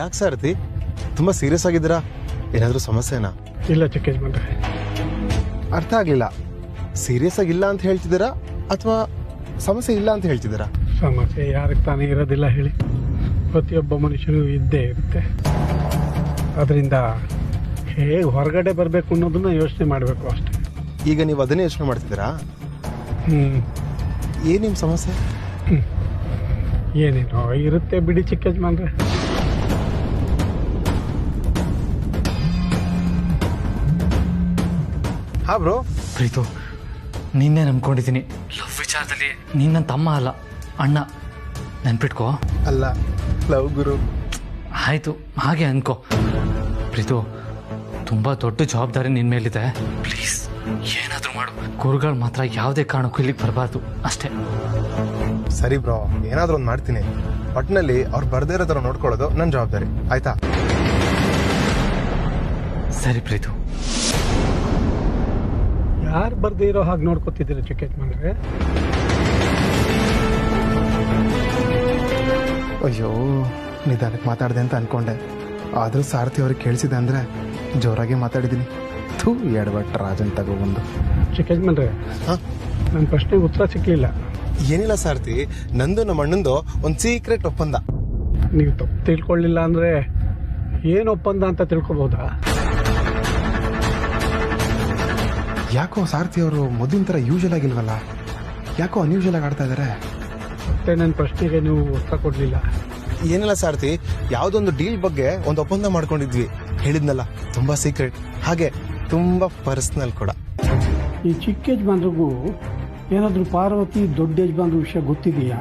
ಯಾಕೆ ಸಾರಥಿ ತುಂಬಾ ಸೀರಿಯಸ್ ಆಗಿದ್ದೀರಾ? ಏನಾದ್ರೂ ಸಮಸ್ಯೆನಾ? ಇಲ್ಲ ಚಿಕ್ಕ ಯಜಮಾನ್ರೆ. ಅರ್ಥ ಆಗ್ಲಿಲ್ಲ. ಸೀರಿಯಸ್ ಆಗಿಲ್ಲ ಅಂತ ಹೇಳ್ತಿದ್ದೀರಾ ಅಥವಾ ಸಮಸ್ಯೆ ಇಲ್ಲ ಅಂತ ಹೇಳ್ತಿದ್ದೀರಾ? ಸಮಸ್ಯೆ ಯಾರಿಗೆ ತಾನೇ ಇರೋದಿಲ್ಲ ಹೇಳಿ, ಪ್ರತಿಯೊಬ್ಬ ಮನುಷ್ಯನಿಗೂ ಇದ್ದೇ ಇರುತ್ತೆ. ಅದರಿಂದ ಹೇಗೆ ಹೊರಗಡೆ ಬರಬೇಕು ಅನ್ನೋದನ್ನ ಯೋಚನೆ ಮಾಡಬೇಕು ಅಷ್ಟೇ. ಈಗ ನೀವು ಅದನ್ನೇ ಯೋಚನೆ ಮಾಡ್ತಿದ್ದೀರಾ? ಏನ್ ನಿಮ್ ಸಮಸ್ಯೆ? ಏನೇನೋ ಇರುತ್ತೆ ಬಿಡಿ ಚಿಕ್ಕ ಯಜಮಾನ್ರೆ. ಹಾ ಬ್ರೋ. ಪ್ರೀತು, ನಿನ್ನೆ ನಂಬ್ಕೊಂಡಿದ್ದೀನಿ. ಲವ್ ವಿಚಾರದಲ್ಲಿ ನೀನು ನನ್ನ ತಮ್ಮ ಅಲ್ಲ, ಅಣ್ಣ. ನೆನ್ಪಿಟ್ಕೋ. ಅಲ್ಲ, ಲವ್ ಗುರು. ಆಯಿತು, ಹಾಗೆ ಅನ್ಕೋ. ಪ್ರೀತು, ತುಂಬ ದೊಡ್ಡ ಜವಾಬ್ದಾರಿ ನಿನ್ನ ಮೇಲಿದೆ. ಪ್ಲೀಸ್ ಏನಾದರೂ ಮಾಡು. ಗುರುಗಳು ಮಾತ್ರ ಯಾವುದೇ ಕಾರಣಕ್ಕೂ ಇಲ್ಲಿಗೆ ಬರಬಾರ್ದು ಅಷ್ಟೇ. ಸರಿ ಬ್ರೋ, ಏನಾದರೂ ಒಂದು ಮಾಡ್ತೀನಿ. ಒಟ್ಟಿನಲ್ಲಿ ಅವ್ರು ಬರ್ದೇ ಇರೋ ಥರ ನೋಡ್ಕೊಳ್ಳೋದು ನನ್ನ ಜವಾಬ್ದಾರಿ, ಆಯ್ತಾ? ಸರಿ ಪ್ರೀತು. ಯಾರು ಬರ್ದೇ ಇರೋ ಹಾಗೆ ನೋಡ್ಕೊತಿದ್ದೀರಾ ಚಿಕ್ಕ ಯಜಮಾನ್ರೆ? ಅಯ್ಯೋ, ನಿಧಾನಕ್ಕೆ ಮಾತಾಡಿದೆ ಅಂತ ಅನ್ಕೊಂಡೆ. ಆದರೂ ಸಾರಥಿ ಅವ್ರಿಗೆ ಕೇಳಿಸಿದೆ ಅಂದರೆ ಜೋರಾಗಿ ಮಾತಾಡಿದ್ದೀನಿ. ಥೂ, ಎಡವಟ್ಟು ರಾಜನ್ ತಗೊಬಂದು. ಚಿಕ್ಕ ಯಜಮಾನ್ರೆ, ನನ್ನ ಪ್ರಶ್ನೆಗೆ ಉತ್ತರ ಸಿಕ್ಕಲಿಲ್ಲ. ಏನಿಲ್ಲ ಸಾರಥಿ, ನಂದು ನಮ್ಮ ಅಣ್ಣಂದು ಒಂದು ಸೀಕ್ರೆಟ್ ಒಪ್ಪಂದ. ನೀವು ತಪ್ಪು ತಿಳ್ಕೊಳ್ಳಿಲ್ಲ ಅಂದರೆ ಏನು ಒಪ್ಪಂದ ಅಂತ ತಿಳ್ಕೊಬೋದಾ? ಯಾಕೋ ಸಾರಥಿ ಅವರು ಮೊದಲಿನ ಥರ ಯೂಶಲ್ ಆಗಿಲ್ವಲ್ಲ, ಯಾಕೋ ಅನ್ಯೂಶಲ್ ಆಗಿ ಆಡ್ತಾ ಇದ್ದಾರೆ. ಮತ್ತೆ ನನ್ನ ಪ್ರಶ್ನೆಗೆ ನೀವು ಉತ್ತರ ಕೊಡಲಿಲ್ಲ. ಏನಿಲ್ಲ ಸಾರಥಿ, ಯಾವುದೊಂದು ಡೀಲ್ ಬಗ್ಗೆ ಒಂದು ಒಪ್ಪಂದ ಮಾಡ್ಕೊಂಡಿದ್ವಿ. ಹೇಳಿದ್ನಲ್ಲ, ತುಂಬಾ ಸೀಕ್ರೆಟ್, ಹಾಗೆ ತುಂಬಾ ಪರ್ಸನಲ್ ಕೂಡ. ಈ ಚಿಕ್ಕ ಯಜಮಾನ್ರಿಗೂ ಏನಾದರೂ ಪಾರ್ವತಿ ದೊಡ್ಡ ಯಜಮಾನ್ರ ವಿಷಯ ಗೊತ್ತಿದೆಯಾ?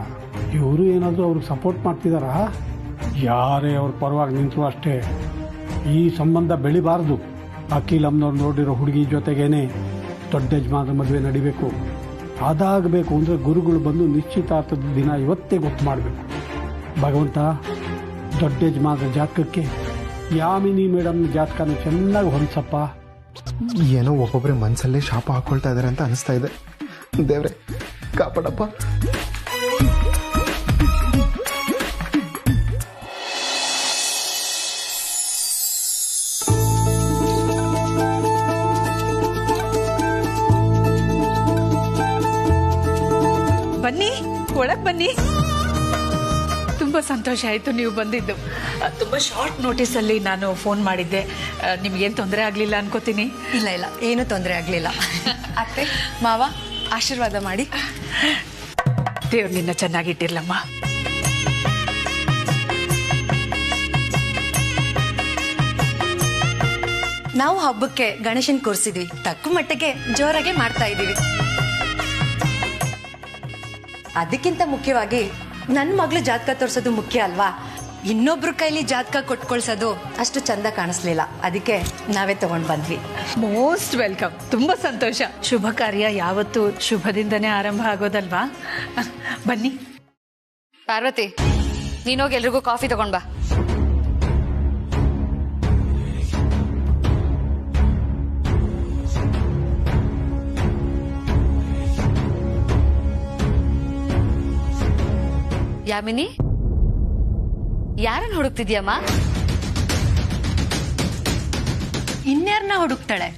ಇವರು ಏನಾದರೂ ಅವ್ರಿಗೆ ಸಪೋರ್ಟ್ ಮಾಡ್ತಿದಾರಾ? ಯಾರೇ ಅವ್ರ ಪರವಾಗಿ ನಿಂತರು ಅಷ್ಟೇ, ಈ ಸಂಬಂಧ ಬೆಳಿಬಾರ್ದು. ಅಖಿಲ್ ಅಮ್ಮನವ್ರು ನೋಡಿರೋ ಹುಡುಗಿ ಜೊತೆಗೇನೆ ದೊಡ್ಡ ಯಜಮಾನ್ರ ಮದುವೆ ನಡಿಬೇಕು. ಅದಾಗಬೇಕು ಅಂದರೆ ಗುರುಗಳು ಬಂದು ನಿಶ್ಚಿತಾರ್ಥದ ದಿನ ಇವತ್ತೇ ಗೊತ್ತು ಮಾಡಬೇಕು. ಭಗವಂತ, ದೊಡ್ಡ ಯಜಮಾನ್ರ ಜಾತಕಕ್ಕೆ ಯಾಮಿನಿ ಮೇಡಮ್ ಜಾತಕನ ಚೆನ್ನಾಗಿ ಹೊಂದ್ಸಪ್ಪ. ಏನೋ ಒಬ್ಬೊಬ್ಬರೇ ಮನಸ್ಸಲ್ಲೇ ಶಾಪ ಹಾಕೊಳ್ತಾ ಇದಾರೆ ಅಂತ ಅನಿಸ್ತಾ ಇದೆ. ದೇವ್ರೆ ಕಾಪಾಡಪ್ಪ. ಬನ್ನಿ, ಒಳಗ್ ಬನ್ನಿ. ತುಂಬಾ ಸಂತೋಷ ಆಯ್ತು ನೀವು ಬಂದಿದ್ದು. ತುಂಬಾ ಶಾರ್ಟ್ ನೋಟಿಸ್ ಅಲ್ಲಿ ನಾನು ಫೋನ್ ಮಾಡಿದ್ದೆ. ನಿಮ್ಗೇನು ತೊಂದರೆ ಆಗ್ಲಿಲ್ಲ ಅನ್ಕೋತೀನಿ. ಇಲ್ಲ ಇಲ್ಲ, ಏನು ತೊಂದರೆ ಆಗ್ಲಿಲ್ಲ. ಅತ್ತೆ ಮಾವ ಆಶೀರ್ವಾದ ಮಾಡಿ. ದೇವ್ರು ನಿನ್ನ ಚೆನ್ನಾಗಿಟ್ಟಿರ್ಲಮ್ಮ. ನಾವು ಹಬ್ಬಕ್ಕೆ ಗಣೇಶನ್ ಕೂರಿಸಿದ್ವಿ. ತಕ್ಕ ಮಟ್ಟಿಗೆ ಜೋರಾಗೆ ಮಾಡ್ತಾ ಇದೀವಿ. ಅದಕ್ಕಿಂತ ಮುಖ್ಯವಾಗಿ ನನ್ನ ಮಗಳು ಜಾತಕ ತೋರಿಸೋದು ಮುಖ್ಯ ಅಲ್ವಾ? ಇನ್ನೊಬ್ರ ಕೈಲಿ ಜಾತಕ ಕೊಟ್ಕೊಳ್ಸೋದು ಅಷ್ಟು ಚಂದ ಕಾಣಿಸ್ಲಿಲ್ಲ. ಅದಕ್ಕೆ ನಾವೇ ತಗೊಂಡ್ ಬಂದ್ವಿ. Most welcome. ತುಂಬಾ ಸಂತೋಷ. ಶುಭ ಕಾರ್ಯ ಯಾವತ್ತು ಶುಭದಿಂದನೇ ಆರಂಭ ಆಗೋದಲ್ವಾ? ಬನ್ನಿ. ಪಾರ್ವತಿ, ನೀನೋಗಿ ಎಲ್ರಿಗೂ ಕಾಫಿ ತಗೊಂಡ್ ಬಾ. ಯಾಮಿನಿ, ಯಾರನ್ನ ಹುಡುಕ್ತಿದ್ಯಮ್ಮ? ಇನ್ಯಾರನ್ನ ಹುಡುಕ್ತಾಳೆ?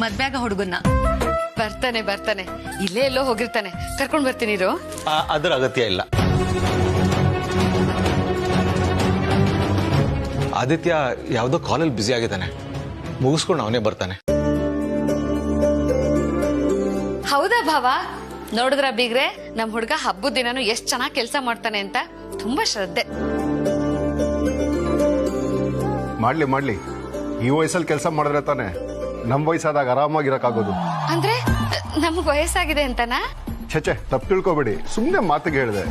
ಮದ್ವೆಗ ಹುಡುಗನ್ನ. ಬರ್ತಾನೆ, ಇಲ್ಲೇ ಎಲ್ಲೋ ಹೋಗಿರ್ತಾನೆ. ಕರ್ಕೊಂಡ್ ಬರ್ತೀನಿ ಇರು. ಅದರ ಅಗತ್ಯ ಇಲ್ಲ. ಆದಿತ್ಯ ಯಾವ್ದೋ ಕಾಲಲ್ಲಿ ಬ್ಯುಸಿ ಆಗಿದ್ದಾನೆ, ಮುಗಿಸ್ಕೊಂಡು ಅವನೇ ಬರ್ತಾನೆ. ಹೌದಾ ಭಾವ? ನೋಡಿದ್ರ ಬೀಗ್ರೆ, ನಮ್ ಹುಡುಗ ಹಬ್ಬದ ದಿನಾನು ಎಷ್ಟ್ ಚೆನ್ನಾಗಿ ಕೆಲಸ ಮಾಡ್ತಾನೆ ಅಂತ. ತುಂಬಾ ಶ್ರದ್ಧೆ. ಮಾಡ್ಲಿ, ಈ ವಯಸ್ಸಲ್ಲಿ ಕೆಲಸ ಮಾಡಿದ್ರೆ ತಾನೆ ನಮ್ ವಯಸ್ಸಾದಾಗ ಆರಾಮಾಗಿರಕ್ಕಾಗೋದು. ಅಂದ್ರೆ ನಮ್ಗ್ ವಯಸ್ಸಾಗಿದೆ ಅಂತನಾ? ಛೆ, ತಪ್ಪು ತಿಳ್ಕೊಬೇಡಿ, ಸುಮ್ನೆ ಮಾತಿಗೆ ಹೇಳಿದೆ.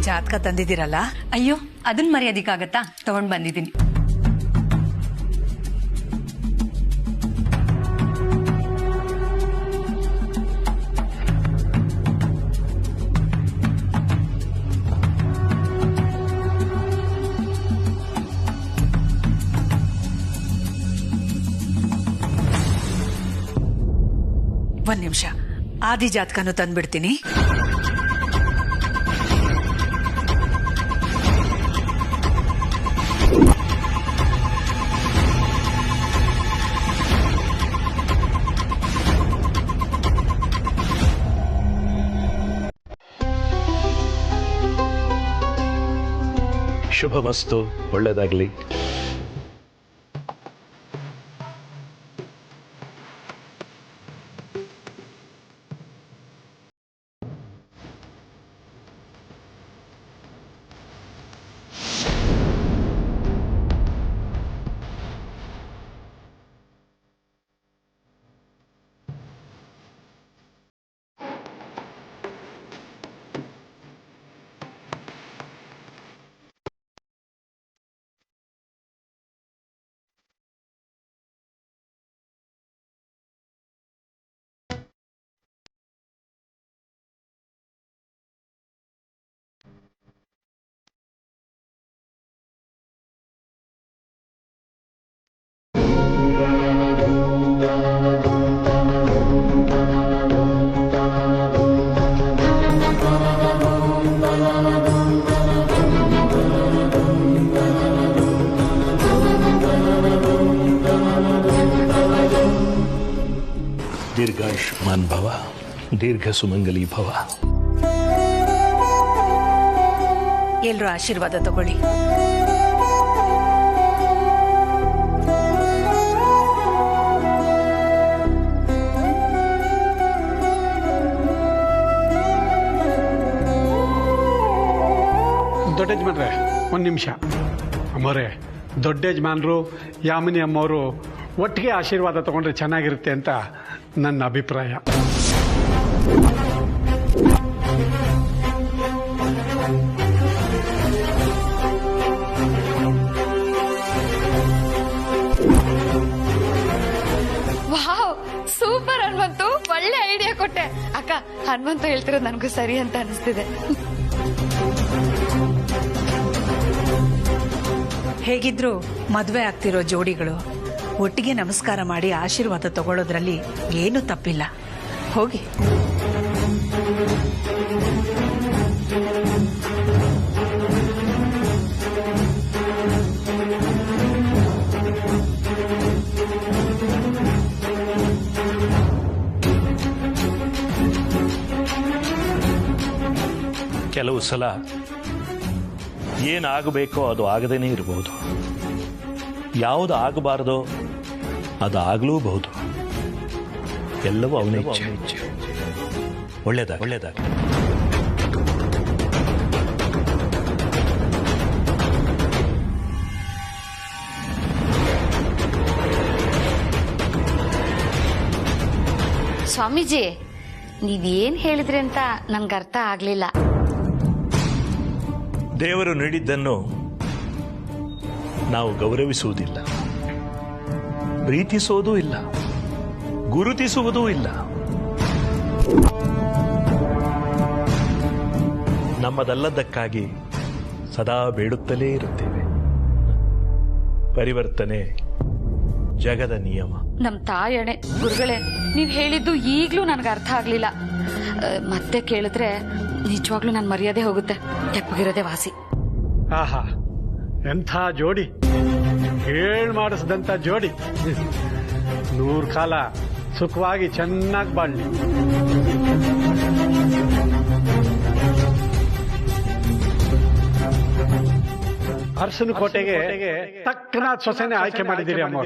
ಜಾತಕ ತಂದಿದ್ದೀರಲ್ಲ? ಅಯ್ಯೋ, ಅದನ್ ಮರ್ಯಾದಿಕ್ಕಾಗತ್ತಾ? ತಗೊಂಡ್ ಬಂದಿದ್ದೀನಿ. ಒಂದ್ ನಿಮಿಷ, ಆದಿ ಜಾತಕನು ತಂದ್ಬಿಡ್ತೀನಿ. ಶುಭಮಸ್ತು, ಒಳ್ಳೆಯದಾಗಲಿ. दीर्घायुष्मान भव, दीर्घ सुमंगली भव. ಎಲ್ಲರೂ ಆಶೀರ್ವಾದ ತಗೊಳ್ಳಿ. ದೊಡ್ಡ ಯಜಮಾನ್ರೆ, ಒಂದು ನಿಮಿಷ. ಅಮ್ಮೋರೆ, ದೊಡ್ಡ ಯಜಮಾನರು ಯಾಮಿನಿ ಅಮ್ಮವರು ಒಟ್ಟಿಗೆ ಆಶೀರ್ವಾದ ತಗೊಂಡ್ರೆ ಚೆನ್ನಾಗಿರುತ್ತೆ ಅಂತ ನನ್ನ ಅಭಿಪ್ರಾಯ. ವಾವ್, ಸೂಪರ್ ಹನುಮಂತು, ಒಳ್ಳೆ ಐಡಿಯಾ ಕೊಟ್ಟೆ. ಅಕ್ಕ, ಹನುಮಂತು ಹೇಳ್ತಿರೋದು ನನಗೂ ಸರಿ ಅಂತ ಅನಿಸ್ತಿದೆ. ಹೇಗಿದ್ರು ಮದುವೆ ಆಗ್ತಿರೋ ಜೋಡಿಗಳು ಒಟ್ಟಿಗೆ ನಮಸ್ಕಾರ ಮಾಡಿ ಆಶೀರ್ವಾದ ತಗೊಳ್ಳೋದ್ರಲ್ಲಿ ಏನು ತಪ್ಪಿಲ್ಲ. ಹೋಗಿ. ಕೆಲವು ಸಲ ಏನಾಗಬೇಕೋ ಅದು ಆಗದೇನೆ ಇರಬಹುದು, ಯಾವುದು ಆಗಬಾರದೋ ಅದು ಆಗಲೂಬಹುದು. ಎಲ್ಲವೂ ಅವನೇ ಇಚ್ಛೆ. ಒಳ್ಳೆಯದಾಗ. ಸ್ವಾಮೀಜಿ, ನೀವೇನ್ ಹೇಳಿದ್ರಿ ಅಂತ ನನ್ಗೆ ಅರ್ಥ ಆಗ್ಲಿಲ್ಲ. ದೇವರು ನೀಡಿದ್ದನ್ನು ನಾವು ಗೌರವಿಸುವುದಿಲ್ಲ, ಪ್ರೀತಿಸುವುದೂ ಇಲ್ಲ, ಗುರುತಿಸುವುದೂ ಇಲ್ಲ. ನಮ್ಮದಲ್ಲದಕ್ಕಾಗಿ ಸದಾ ಬೇಡುತ್ತಲೇ ಇರುತ್ತೇವೆ. ಪರಿವರ್ತನೆ ಜಗದ ನಿಯಮ. ನಮ್ ತಾಯಣೆ ಗುರುಗಳೇ, ನೀವ್ ಹೇಳಿದ್ದು ಈಗ್ಲೂ ನನ್ಗೆ ಅರ್ಥ ಆಗ್ಲಿಲ್ಲ. ಮತ್ತೆ ಕೇಳಿದ್ರೆ ನಿಜವಾಗ್ಲೂ ನನ್ ಮರ್ಯಾದೆ ಹೋಗುತ್ತೆ. ತೆಪ್ಪಗಿರೋದೆ ವಾಸಿ. ಆಹಾ, ಎಂಥ ಜೋಡಿ, ಹೇಳ್ ಮಾಡಿಸಿದಂಥ ಜೋಡಿ. 100 ಕಾಲ ಸುಖವಾಗಿ ಚೆನ್ನಾಗಿ ಬಾಳ್ಲಿ. ಅರಸನ ಕೋಟೆಗೆ ತಕ್ಕನಾದ ಸೊಸೆನೆ ಆಯ್ಕೆ ಮಾಡಿದ್ದೀರಿ ಅಮ್ಮ.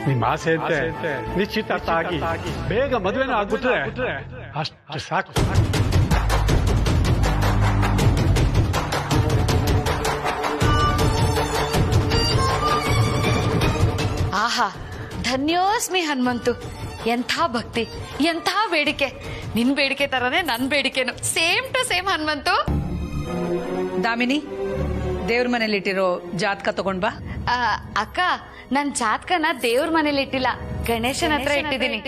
ನಿಮ್ಮ ಆಸೆ ಅಂತೆ ನಿಶ್ಚಿತಾರ್ಥ ಆಗಿ ಬೇಗ ಮದುವೆನ ಆಗ್ಬಿಟ್ರೆ ಅಷ್ಟು ಸಾಕು. ಆಹಾ, ಧನ್ಯೋಸ್ಮಿ ಹನುಮಂತು. ಎಂಥ ಭಕ್ತಿ, ಎಂಥ ಬೇಡಿಕೆ. ನಿನ್ ಬೇಡಿಕೆ ತರನೇ ನನ್ ಬೇಡಿಕೆನು same to same Hanumanthu. Damini, ದೇವ್ರ ಮನೇಲಿಟ್ಟಿರೋ ಜಾತಕ ತಗೊಂಡ್ ಬಾ. ಅಕ್ಕ, ನನ್ ಜಾತಕನ ದೇವ್ರ ಮನೇಲಿ ಇಟ್ಟಿಲ್ಲ, ಗಣೇಶನ ಹತ್ರ ಇಟ್ಟಿದ್ದೀನಿ.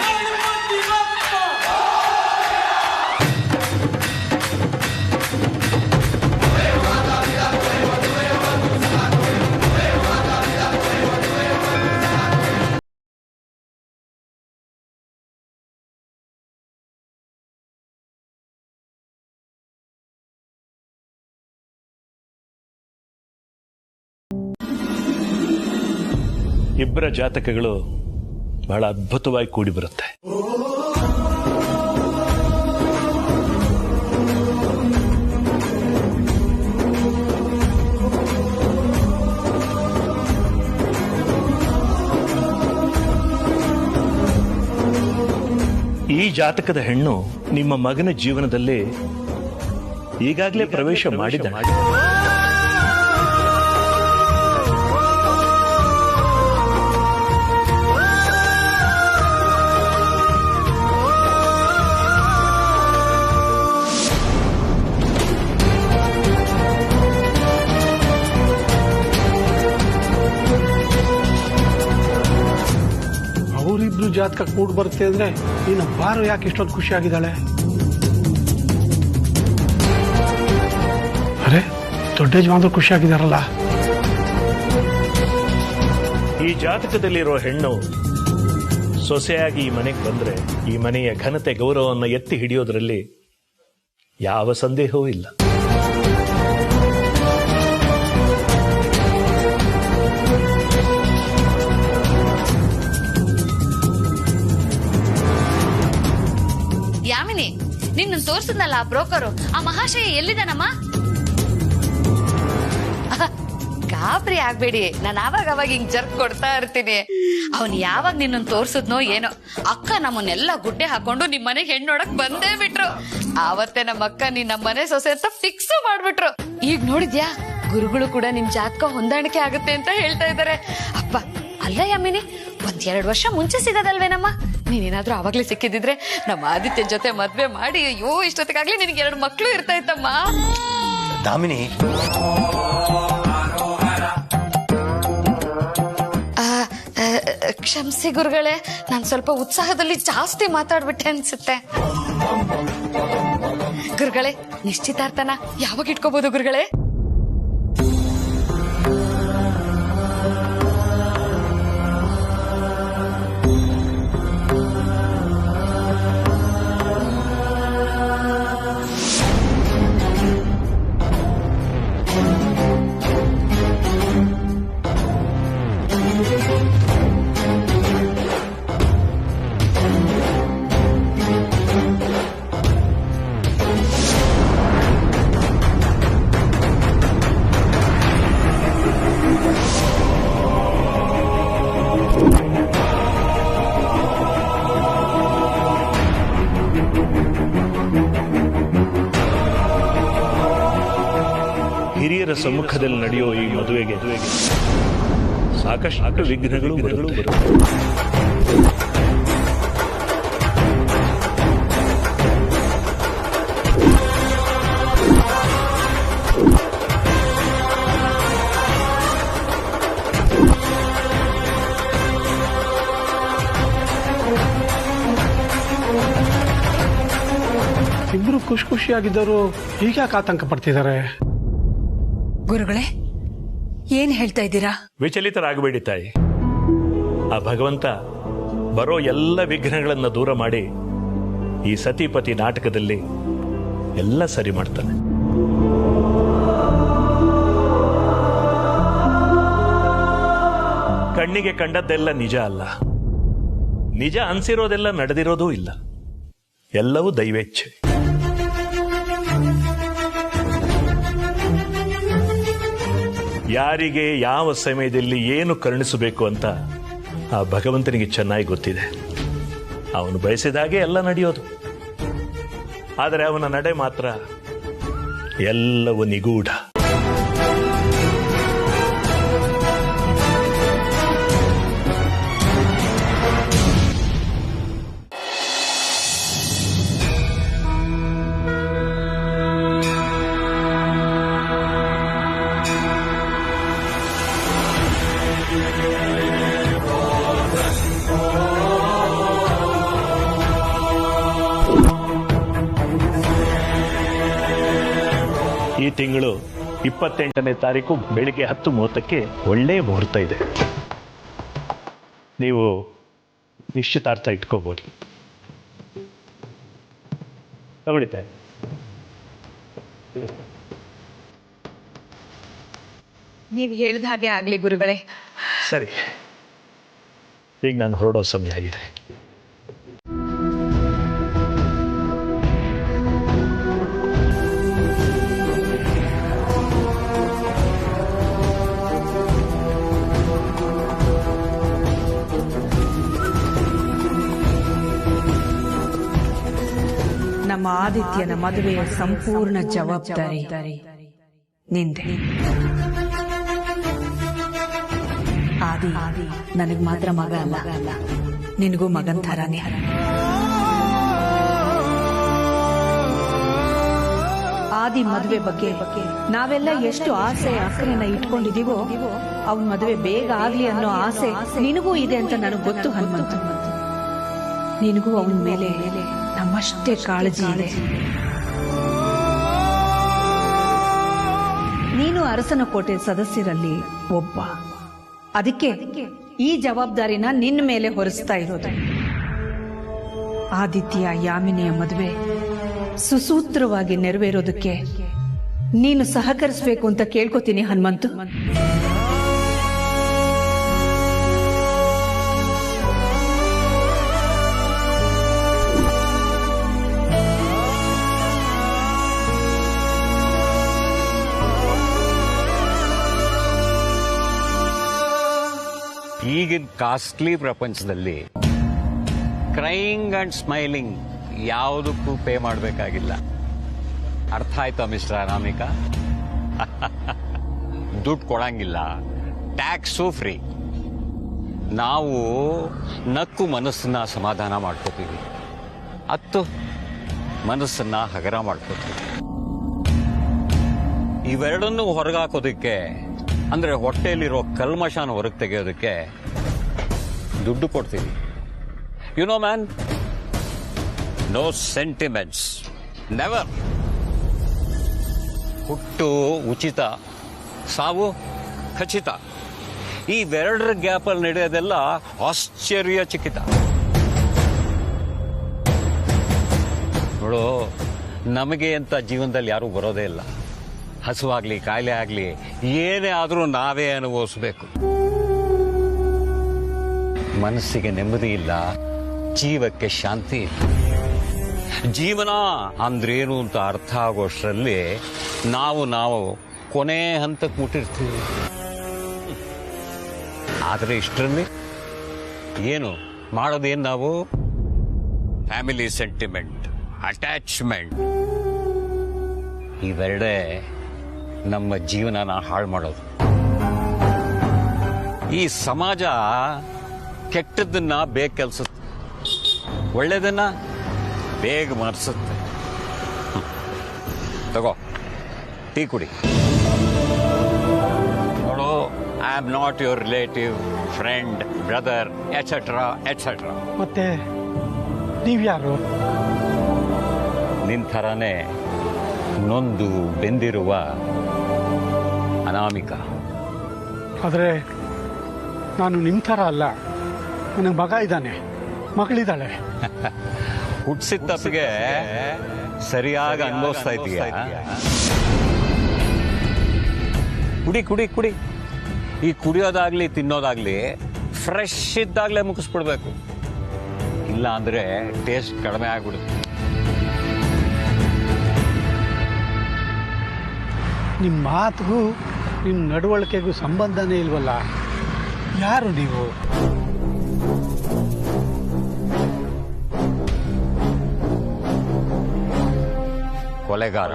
ಇಬ್ಬರ ಜಾತಕಗಳು ಬಹಳ ಅದ್ಭುತವಾಗಿ ಕೂಡಿ ಬರುತ್ತೆ. ಈ ಜಾತಕದ ಹೆಣ್ಣು ನಿಮ್ಮ ಮಗನ ಜೀವನದಲ್ಲಿ ಈಗಾಗಲೇ ಪ್ರವೇಶ ಮಾಡಿದ್ದಾಳೆ. ಅವರಿಬ್ರು ಜಾತಕ ಕೂಡ್ ಬರುತ್ತೆ ಅಂದ್ರೆ ಇನ್ನು ಬಾರು ಯಾಕೆ ಇಷ್ಟೊಂದು ಖುಷಿಯಾಗಿದ್ದಾಳೆ? ಅರೆ, ದೊಡ್ಡ ಯಜಮಾನ್ರು ಖುಷಿಯಾಗಿದ್ದಾರಲ್ಲ. ಈ ಜಾತಕದಲ್ಲಿರೋ ಹೆಣ್ಣು ಸೊಸೆಯಾಗಿ ಈ ಮನೆಗೆ ಬಂದ್ರೆ ಈ ಮನೆಯ ಘನತೆ ಗೌರವವನ್ನು ಎತ್ತಿ ಹಿಡಿಯೋದ್ರಲ್ಲಿ ಯಾವ ಸಂದೇಹವೂ ಇಲ್ಲ. ಯಾಮಿನಿ, ನಿನ್ನ ತೋರ್ಸದ್ನಲ್ಲ ಆ ಬ್ರೋಕರು, ಆ ಮಹಾಶಯ ಎಲ್ಲಿದ್ದಾನಮ್ಮ? ಗಾಬರಿ ಆಗ್ಬೇಡಿ, ನಾನು ಅವಾಗ ಹಿಂಗ್ ಜರ್ಕ್ ಕೊಡ್ತಾ ಇರ್ತೀನಿ. ಅವನ್ ಯಾವಾಗ ನಿನ್ನ ತೋರ್ಸದ್ನೋ ಏನೋ, ಅಕ್ಕ ನಮ್ಮನ್ನೆಲ್ಲ ಗುಡ್ಡೆ ಹಾಕೊಂಡು ನಿಮ್ ಮನೆಗೆ ಹೆಣ್ಣು ನೋಡಕ್ ಬಂದೇ ಬಿಟ್ರು. ಆವತ್ತೇ ನಮ್ಮ ಅಕ್ಕ ನೀನ್ ನಮ್ಮ ಮನೆ ಸೊಸೆ ಅಂತ ಫಿಕ್ಸ್ ಮಾಡ್ಬಿಟ್ರು. ಈಗ ನೋಡಿದ್ಯಾ, ಗುರುಗಳು ಕೂಡ ನಿಮ್ ಜಾತಕ ಹೊಂದಾಣಿಕೆ ಆಗುತ್ತೆ ಅಂತ ಹೇಳ್ತಾ ಇದಾರೆ. ಅಪ್ಪ ಅಲ್ಲ ಯಾಮಿನಿ, 1-2 ವರ್ಷ ಮುಂಚೆ ಸಿಗೋದಲ್ವೇನಮ್ಮ? ನೀನೇನಾದ್ರೂ ಅವಾಗ್ಲೇ ಸಿಕ್ಕಿದ್ರೆ ನಮ್ಮ ಆದಿತ್ಯ ಜೊತೆ ಮದ್ವೆ ಮಾಡಿ ಅಯ್ಯೋ ಇಷ್ಟೊತ್ತಿಗಾಗ್ಲಿ ನಿನಗೆ 2 ಮಕ್ಳು ಇರ್ತಾ ಇತ್ತಮ್ಮ. ದಾಮಿನಿ, ಕ್ಷಮಿಸಿ ಗುರುಗಳೇ, ನಾನು ಸ್ವಲ್ಪ ಉತ್ಸಾಹದಲ್ಲಿ ಜಾಸ್ತಿ ಮಾತಾಡ್ಬಿಟ್ಟೆ ಅನ್ಸುತ್ತೆ. ಗುರುಗಳೇ, ನಿಶ್ಚಿತಾರ್ಥನ ಯಾವಾಗ ಇಟ್ಕೋಬಹುದು ಗುರುಗಳೇ? ಹಿರಿಯರ ಸಮ್ಮುಖದಲ್ಲಿ ನಡೆಯೋ ಈ ಮದುವೆಗೆ ಸಾಕಷ್ಟು ವಿಘ್ನಗಳು ಬರುತ್ತೆ. ಇಬ್ರು ಖುಷಿಯಾಗಿದ್ದರು ಈಗ ಯಾಕೆ ಆತಂಕ ಪಡ್ತಿದ್ದಾರೆ? ಗುರುಗಳೇ, ಏನ್ ಹೇಳ್ತಾ ಇದ್ದೀರಾ? ವಿಚಲಿತರಾಗಬೇಡಿ ತಾಯಿ. ಆ ಭಗವಂತ ಬರೋ ಎಲ್ಲ ವಿಘ್ನಗಳನ್ನ ದೂರ ಮಾಡಿ ಈ ಸತಿಪತಿ ನಾಟಕದಲ್ಲಿ ಎಲ್ಲ ಸರಿ ಮಾಡ್ತಾನೆ. ಕಣ್ಣಿಗೆ ಕಂಡದ್ದೆಲ್ಲ ನಿಜ ಅಲ್ಲ, ನಿಜ ಅನ್ಸಿರೋದೆಲ್ಲ ನಡೆದಿರೋದೂ ಇಲ್ಲ. ಎಲ್ಲವೂ ದೈವೇಚ್ಛೆ. ಯಾರಿಗೆ ಯಾವ ಸಮಯದಲ್ಲಿ ಏನು ಕರುಣಿಸಬೇಕು ಅಂತ ಆ ಭಗವಂತನಿಗೆ ಚೆನ್ನಾಗಿ ಗೊತ್ತಿದೆ. ಅವನು ಬಯಸಿದಾಗೆ ಎಲ್ಲ ನಡೆಯೋದು. ಆದರೆ ಅವನ ನಡೆ ಮಾತ್ರ ಎಲ್ಲವೂ ನಿಗೂಢ. ಈ ತಿಂಗಳು 28ನೇ ತಾರೀಕು ಬೆಳಿಗ್ಗೆ 10:30ಕ್ಕೆ ಒಳ್ಳೆಯ ಮುಹೂರ್ತ ಇದೆ. ನೀವು ನಿಶ್ಚಿತಾರ್ಥ ಇಟ್ಕೋಬಹುದು. ತಗೊಳ್ಳಿತೆ. ನೀವು ಹೇಳಿದ ಹಾಗೆ ಆಗ್ಲಿ ಗುರುಗಳೇ. ಸರಿ. ಈಗ ನಾನು ಹೊರಡೋ ಸಮಯ ಆಗಿದೆ. ನಮ್ಮ ಆದಿತ್ಯನ ಮದುವೆಯ ಸಂಪೂರ್ಣ ಜವಾಬ್ದಾರಿ ನಿಂದೆ. ಆದಿ ನನಗ್ ಮಾತ್ರ ಮಗ ಅಲ್ಲ, ನಿನಗೂ ಮಗನ್ ಥರಾನೇ. ಆದಿ ಮದುವೆ ಬಗ್ಗೆ ನಾವೆಲ್ಲ ಎಷ್ಟು ಆಸೆ ಆಸರೆನ ಇಟ್ಕೊಂಡಿದೀವೋ ಅವನ್ ಮದುವೆ ಬೇಗ ಆಗ್ಲಿ ಅನ್ನೋ ಆಸೆ ನಿನಗೂ ಇದೆ ಅಂತ ನನಗೆ ಗೊತ್ತು ಹನುಮಂತ. ನಿನಗೂ ಅವನ ಮೇಲೆ ನಮ್ಮಷ್ಟೇ ಕಾಳಜಿ ಇದೆ. ನೀನು ಅರಸನ ಕೋಟೆ ಸದಸ್ಯರಲ್ಲಿ ಒಬ್ಬ, ಅದಕ್ಕೆ ಈ ಜವಾಬ್ದಾರಿನ ನಿನ್ನ ಮೇಲೆ ಹೊರಿಸ್ತಾ ಇರೋದು. ಆದಿತ್ಯ ಯಾಮಿನಿಯ ಮದುವೆ ಸುಸೂತ್ರವಾಗಿ ನೆರವೇರೋದಕ್ಕೆ ನೀನು ಸಹಕರಿಸಬೇಕು ಅಂತ ಕೇಳ್ಕೊತೀನಿ ಹನುಮಂತು. ಈಗಿನ ಕಾಸ್ಟ್ಲಿ ಪ್ರಪಂಚದಲ್ಲಿ ಕ್ರೈಯಿಂಗ್ ಅಂಡ್ ಸ್ಮೈಲಿಂಗ್ ಯಾವುದಕ್ಕೂ ಪೇ ಮಾಡಬೇಕಾಗಿಲ್ಲ. ಅರ್ಥ ಆಯ್ತಾ ಮಿಸ್ಟರ್ ಅನಾಮಿಕಾ? ದುಡ್ಡು ಕೊಡಂಗಿಲ್ಲ, ಟ್ಯಾಕ್ಸು ಫ್ರೀ. ನಾವು ನಕ್ಕು ಮನಸ್ಸನ್ನ ಸಮಾಧಾನ ಮಾಡ್ಕೋತೀವಿ, ಅತ್ತು ಮನಸ್ಸನ್ನ ಹಗರ ಮಾಡ್ಕೋತೀವಿ. ಇವೆರಡನ್ನೂ ಹೊರಗಾಕೋದಕ್ಕೆ, ಅಂದ್ರೆ ಹೊಟ್ಟೆಯಲ್ಲಿರೋ ಕಲ್ಮಶಾನ ಹೊರಗೆ ತೆಗೆಯೋದಕ್ಕೆ ದುಡ್ಡು ಕೊಡ್ತೀವಿ. You know man, no sentiments, never. ಹುಟ್ಟು ಉಚಿತ, ಸಾವು ಖಚಿತ. ಇವೆರಡರ ಗ್ಯಾಪಲ್ಲಿ ನಡೆಯೋದೆಲ್ಲ ಆಶ್ಚರ್ಯಚಕಿತ. ನೋಡು, ನಮಗೆ ಅಂತ ಜೀವನದಲ್ಲಿ ಯಾರೂ ಬರೋದೇ ಇಲ್ಲ. ಹಸುವಾಗ್ಲಿ ಕಾಯಿಲೆ ಆಗ್ಲಿ ಏನೇ ಆದರೂ ನಾವೇ ಅನುಭವಿಸ್ಬೇಕು. ಮನಸ್ಸಿಗೆ ನೆಮ್ಮದಿ ಇಲ್ಲ, ಜೀವಕ್ಕೆ ಶಾಂತಿ ಇಲ್ಲ. ಜೀವನ ಅಂದ್ರೇನು ಅಂತ ಅರ್ಥ ಆಗೋಷ್ಟರಲ್ಲಿ ನಾವು ಕೊನೆ ಹಂತಕ್ಕೆ ಮುಟ್ಟಿರ್ತೀವಿ. ಆದರೆ ಇಷ್ಟರಲ್ಲಿ ಏನು ಮಾಡೋದೇನು ನಾವು? ಫ್ಯಾಮಿಲಿ ಸೆಂಟಿಮೆಂಟ್, ಅಟ್ಯಾಚ್ಮೆಂಟ್, ಇವೆರಡೇ ನಮ್ಮ ಜೀವನನ ಹಾಳು ಮಾಡೋದು. ಈ ಸಮಾಜ ಕೆಟ್ಟದ್ದನ್ನ ಬೇಗ ಕೆಲ್ಸುತ್ತೆ, ಒಳ್ಳೇದನ್ನ ಬೇಗ ಮರೆಸುತ್ತೆ. ತಗೋ, ಟೀ ಕುಡಿ. ನೋಡು, I am not your relative, friend, brother, et cetera et cetera. ಮತ್ತೆ ನೀವ್ಯಾರು? ನಿನ್ ಥರಾನೇ ನೊಂದು ಬೆಂದಿರುವ ಅನಾಮಿಕ. ಆದರೆ ನಾನು ನಿಮ್ಮ ಥರ ಅಲ್ಲ. ನನಗೆ ಮಗ ಇದ್ದಾನೆ, ಮಗಳಿದ್ದಾಳೆ. ಹುಟ್ಟಿಸಿದ ತಪ್ಪಿಗೆ ಸರಿಯಾಗಿ ಅನುಭವಿಸ್ತಾ ಇದೀಯ. ಕುಡಿ ಕುಡಿ ಕುಡಿ. ಈ ಕುಡಿಯೋದಾಗ್ಲಿ ತಿನ್ನೋದಾಗ್ಲಿ ಫ್ರೆಶ್ ಇದ್ದಾಗಲೇ ಮುಗಿಸ್ಬಿಡ್ಬೇಕು, ಇಲ್ಲ ಅಂದ್ರೆ ಟೇಸ್ಟ್ ಕಡಿಮೆ ಆಗ್ಬಿಡುತ್ತೆ. ನಿಮ್ಮ ಮಾತಿಗೂ ನಿಮ್ಮ ನಡವಳಿಕೆಗೂ ಸಂಬಂಧನೇ ಇಲ್ವಲ್ಲ. ಯಾರು ನೀವು? ಕೊಲೆಗಾರ.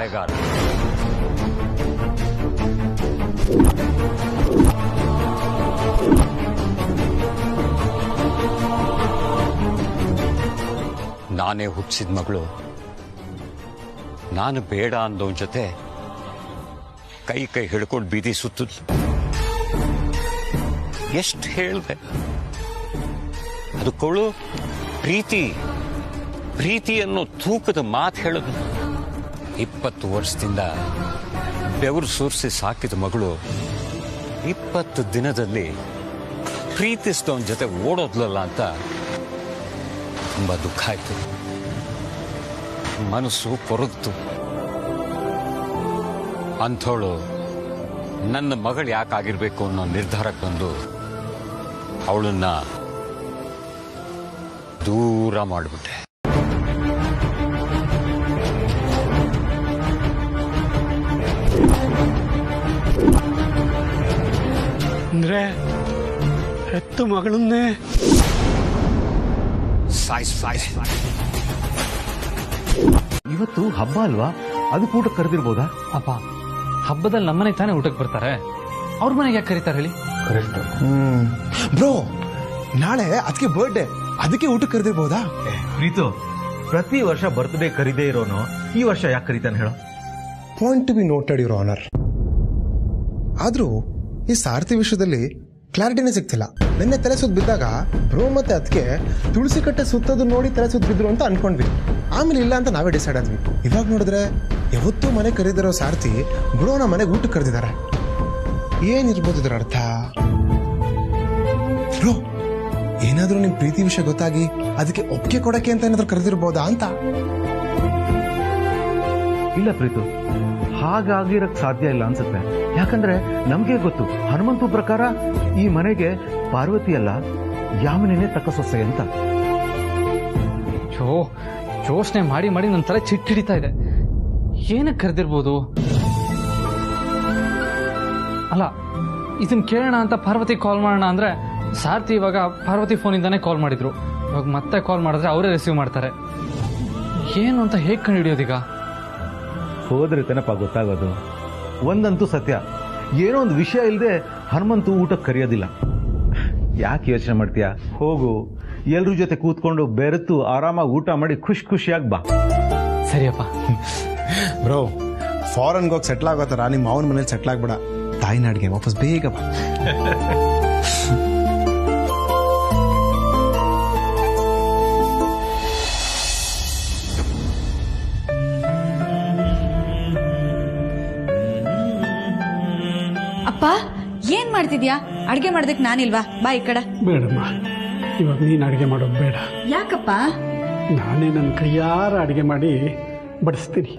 ನಾನೇ ಹುಟ್ಟಿಸಿದ ಮಗಳು, ನಾನು ಬೇಡ ಅಂದವನ ಜೊತೆ ಕೈ ಹಿಡ್ಕೊಂಡು ಬೀದಿ ಸುತ್ತಿದ್ಲು. ಎಷ್ಟು ಹೇಳ್ದೆ ಅದಕ್ಕವಳು ಪ್ರೀತಿ ಅನ್ನೋ ತೂಕದ ಮಾತು ಹೇಳೋದು. 20 ವರ್ಷದಿಂದ ಬೆವರು ಸೂರಿಸಿ ಸಾಕಿದ ಮಗಳು 20 ದಿನದಲ್ಲಿ ಪ್ರೀತಿಸಿದವನ ಜೊತೆ ಓಡೋದ್ಲಲ್ಲ ಅಂತ ತುಂಬಾ ದುಃಖ ಆಯ್ತು. ಮನಸ್ಸು ಕೊರಗ್ತು. ಅಂಥವಳು ನನ್ನ ಮಗಳು ಯಾಕಾಗಿರ್ಬೇಕು ಅನ್ನೋ ನಿರ್ಧಾರಕ್ಕೆ ಬಂದು ಅವಳನ್ನ ದೂರ ಮಾಡಿಬಿಟ್ಟೆ. ಅಂದ್ರೆ ಹೆತ್ತು ಮಗಳನ್ನೇ ಇವತ್ತು ಹಬ್ಬ ಅಲ್ವಾ, ಅದು ಊಟ ಕರೆದಿರ್ಬೋದಾ? ಅಪ್ಪ, ಹಬ್ಬದಲ್ಲಿ ನಮ್ಮನೆಗೆ ತಾನೇ ಊಟಕ್ಕೆ ಬರ್ತಾರೆ, ಅವ್ರ ಮನೆಗೆ ಯಾಕೆ ಕರೀತಾರೆ ಹೇಳಿ? ಕರೆಕ್ಟ್. ಬ್ರೋ, ನಾಳೆ ಅದಕ್ಕೆ ಬರ್ಡೇ, ಅದಕ್ಕೆ ಊಟಕ್ಕೆ ಕರೆದಿರ್ಬೋದಾ? ಪ್ರೀತು, ಪ್ರತಿ ವರ್ಷ ಬರ್ತ್ಡೇ ಕರೀದೇ ಇರೋನು ಈ ವರ್ಷ ಯಾಕೆ ಕರೀತಾನೆ ಹೇಳೋ? Point to be noted your honour. ಆದ್ರೂ ಈ ಸಾರಥಿ ವಿಷಯದಲ್ಲಿ ಕ್ಲಾರಿಟಿನೇ ಸಿಗ್ತಿಲ್ಲ. ನಿನ್ನೆ ತಲೆ ಸುತ್ತ ಬಿದ್ದಾಗ ಬ್ರೋ ಮತ್ತೆ ಅದಕ್ಕೆ ತುಳಸಿ ಕಟ್ಟೆ ಸುತ್ತೋದು ನೋಡಿ ತಲೆ ಸುತ್ತ ಬಿದ್ರು ಅಂತ ಅನ್ಕೊಂಡ್ವಿ. ಆಮೇಲೆ ಇಲ್ಲ ಅಂತ ನಾವೇ ಡಿಸೈಡ್ ಆದ್ವಿ. ಇವಾಗ ನೋಡಿದ್ರೆ ಯಾವತ್ತೂ ಮನೆ ಕರೆದಿರೋ ಸಾರಥಿ ಬ್ರೋನ ಮನೆಗೆ ಊಟಕ್ಕೆ ಕರೆದಿದ್ದಾರೆ. ಏನಿರ್ಬೋದು ಇದರ ಅರ್ಥ? ಬ್ರೋ, ಏನಾದ್ರೂ ನಿಮ್ ಪ್ರೀತಿ ವಿಷಯ ಗೊತ್ತಾಗಿ ಅದಕ್ಕೆ ಒಪ್ಪಿಗೆ ಕೊಡಕ್ಕೆ ಅಂತ ಏನಾದ್ರೂ ಕರೆದಿರ್ಬೋದಾ ಅಂತ? ಇಲ್ಲ ಪ್ರೀತು, ಹಾಗಾಗಿರಕ್ ಸಾಧ್ಯ ಇಲ್ಲ ಅನ್ಸುತ್ತೆ. ಯಾಕಂದ್ರೆ ನಮ್ಗೆ ಗೊತ್ತು, ಹನುಮಂತು ಪ್ರಕಾರ ಈ ಮನೆಗೆ ಪಾರ್ವತಿ ಅಲ್ಲ ಯಾಮನೇನೆ ತಕ್ಕ ಸೊಸೆ ಅಂತ. ಯೋಚನೆ ಮಾಡಿ ಮಾಡಿ ನನ್ನ ತಲೆ ಚಿಟ್ಟಿಡಿತಾ ಇದೆ. ಏನಕ್ಕೆ ಕರೆದಿರ್ಬೋದು? ಅಲ್ಲ, ಇದನ್ನ ಕೇಳೋಣ ಅಂತ ಪಾರ್ವತಿ ಕಾಲ್ ಮಾಡೋಣ ಅಂದ್ರೆ ಸಾರಥಿ ಇವಾಗ ಪಾರ್ವತಿ ಫೋನಿಂದಾನೇ ಕಾಲ್ ಮಾಡಿದ್ರು. ಇವಾಗ ಮತ್ತೆ ಕಾಲ್ ಮಾಡಿದ್ರೆ ಅವರೇ ರಿಸೀವ್ ಮಾಡ್ತಾರೆ. ಏನು ಅಂತ ಹೇಗೆ ಕಂಡು ಹಿಡಿಯೋದೀಗ? ಹೋದ್ರೆ ತನಪ ಗೊತ್ತಾಗೋದು. ಒಂದಂತೂ ಸತ್ಯ, ಏನೋ ಒಂದು ವಿಷಯ ಇಲ್ಲದೆ ಹನುಮಂತು ಊಟಕ್ಕೆ ಕರೆಯೋದಿಲ್ಲ. ಯಾಕೆ ಯೋಚನೆ ಮಾಡ್ತೀಯಾ? ಹೋಗು, ಎಲ್ರ ಜೊತೆ ಕೂತ್ಕೊಂಡು ಬೆರೆತು ಆರಾಮಾಗಿ ಊಟ ಮಾಡಿ ಖುಷಿಯಾಗಿ ಬಾ. ಸರಿಯಪ್ಪ. ಬ್ರೋ, ಫಾರಿನ್ಗೆ ಹೋಗಿ ಸೆಟ್ಲ್ ಆಗೋ ಥರ ನಿಮ್ಮ ಮಾವನ ಮನೇಲಿ ಸೆಟ್ಲ್ ಆಗ್ಬೇಡ. ತಾಯ್ನಾಡಿಗೆ ವಾಪಸ್ ಬೇಗ ಬಾ. ಅಪ್ಪ, ಏನ್ ಮಾಡ್ತಿದ್ಯಾ? ಅಡ್ಗೆ ಮಾಡೋದಕ್ಕೆ ನಾನಿಲ್ವಾ? ಬಾ ಈ ಕಡೆ. ಬೇಡಮ್ಮ, ಇವಾಗ ನೀನು ಅಡುಗೆ ಮಾಡೋದು ಬೇಡ. ಯಾಕಪ್ಪ? ನಾನೇ ನನ್ನ ಕೈಯಾರ ಅಡುಗೆ ಮಾಡಿ ಬಡಿಸ್ತೀನಿ.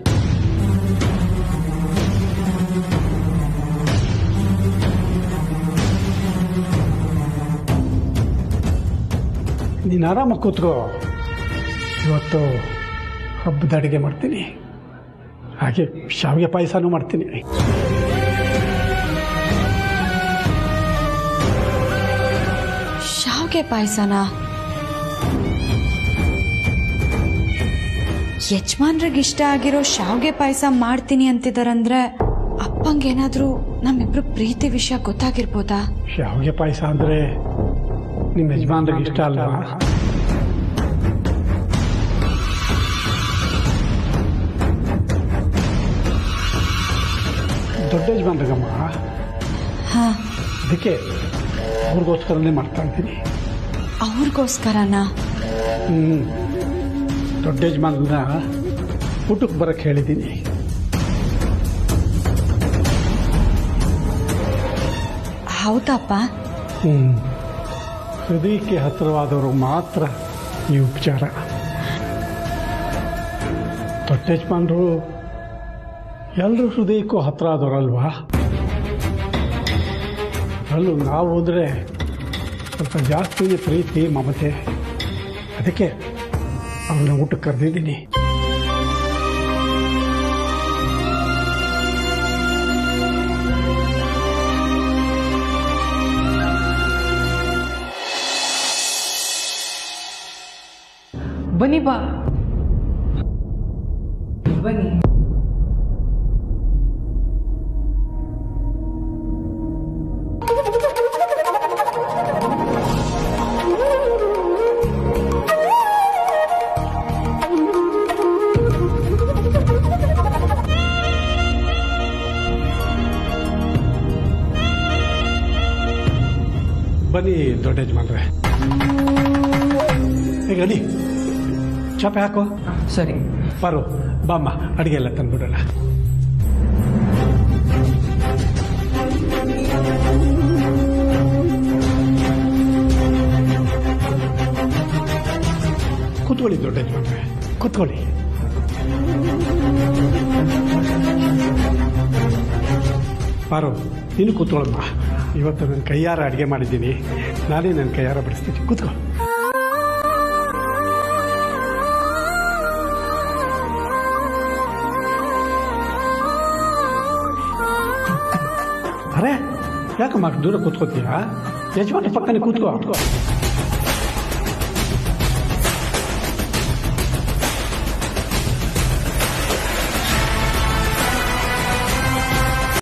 ನೀನು ಆರಾಮಾಗಿ ಕೂತ್ಕೋ. ಇವತ್ತು ಹಬ್ಬದ ಅಡುಗೆ ಮಾಡ್ತೀನಿ, ಹಾಗೆ ಶಾವಿಗೆ ಪಾಯಸನೂ ಮಾಡ್ತೀನಿ. ಶಾವಿಗೆ ಪಾಯಸನ? ಯಜಮಾನ್ರಿಗೆ ಇಷ್ಟ ಆಗಿರೋ ಶಾವಿಗೆ ಪಾಯಸ ಮಾಡ್ತೀನಿ ಅಂತಿದಾರಂದ್ರೆ ಅಪ್ಪಂಗೇನಾದ್ರೂ ನಮ್ಮಿಬ್ರು ಪ್ರೀತಿ ವಿಷಯ ಗೊತ್ತಾಗಿರ್ಬೋದಾ? ಶಾವಿಗೆ ಪಾಯಸ ಅಂದ್ರೆ ನಿಮ್ಮ ಯಜಮಾನ್ರಿಗೆ ಇಷ್ಟ ಅಲ್ವಾ? ದೊಡ್ಡ ಯಜಮಾನ್ರಿಗಮ್ಮ, ಅದಕ್ಕೆ ಅವ್ರಿಗೋಸ್ಕರನೇ ಮಾಡ್ತಾ ಇದ್ದೀನಿ. ಅವ್ರಿಗೋಸ್ಕರನಾ? ದೊಡ್ಡ ಯಜಮಾನ್ರನ್ನ ಊಟಕ್ಕೆ ಬರಕ್ಕೆ ಹೇಳಿದ್ದೀನಿ. ಹೌದಪ್ಪ? ಹೃದಯಕ್ಕೆ ಹತ್ತಿರವಾದವರು ಮಾತ್ರ ಈ ಉಪಚಾರ. ದೊಡ್ಡ ಯಜಮಾನ್ರು ಎಲ್ಲರೂ ಹೃದಯಕ್ಕೂ ಹತ್ತಿರ ಆದವರಲ್ವಾ? ಅಲ್ಲೂ ನಾವು ಅಂದರೆ ಸ್ವಲ್ಪ ಜಾಸ್ತಿನೇ ಪ್ರೀತಿ ಮಮತೆ. ಅದಕ್ಕೆ ಅವನ್ನ ಊಟಕ್ಕೆ ಕರೆದಿದ್ದೀನಿ. ಬನ್ನಿ ಬಾ, ಬನ್ನಿ. ಬನ್ನಿ ದೊಡ್ಡ ಯಜಮಾನ್ರೆ. ಈಗ ಅಡಿ ಚಾಪೆ ಹಾಕೋ. ಸರಿ ಪಾರು, ಬಾಮ್ಮ, ಅಡುಗೆ ಎಲ್ಲ ತಂದ್ಬಿಡೋಣ. ಕೂತ್ಕೊಳ್ಳಿ ದೊಡ್ಡ ಯಜಮಾನ್ರೆ, ಕೂತ್ಕೊಳ್ಳಿ. ಪಾರು, ನೀನು ಕೂತ್ಕೊಳ್ಳಮ್ಮ. ಇವತ್ತು ನನ್ನ ಕೈಯಾರ ಅಡುಗೆ ಮಾಡಿದ್ದೀನಿ, ನಾನೇ ನನ್ನ ಕೈಯಾರ ಬಡಿಸ್ತೀನಿ. ಕೂತ್ಕೊ. ಯಾಕಮ್ಮ ಅಷ್ಟು ದೂರ ಕೂತ್ಕೋತೀಯಾ ಯಜಮಾನ ಪಕ್ಕನೆ ಕೂತ್ಕೋ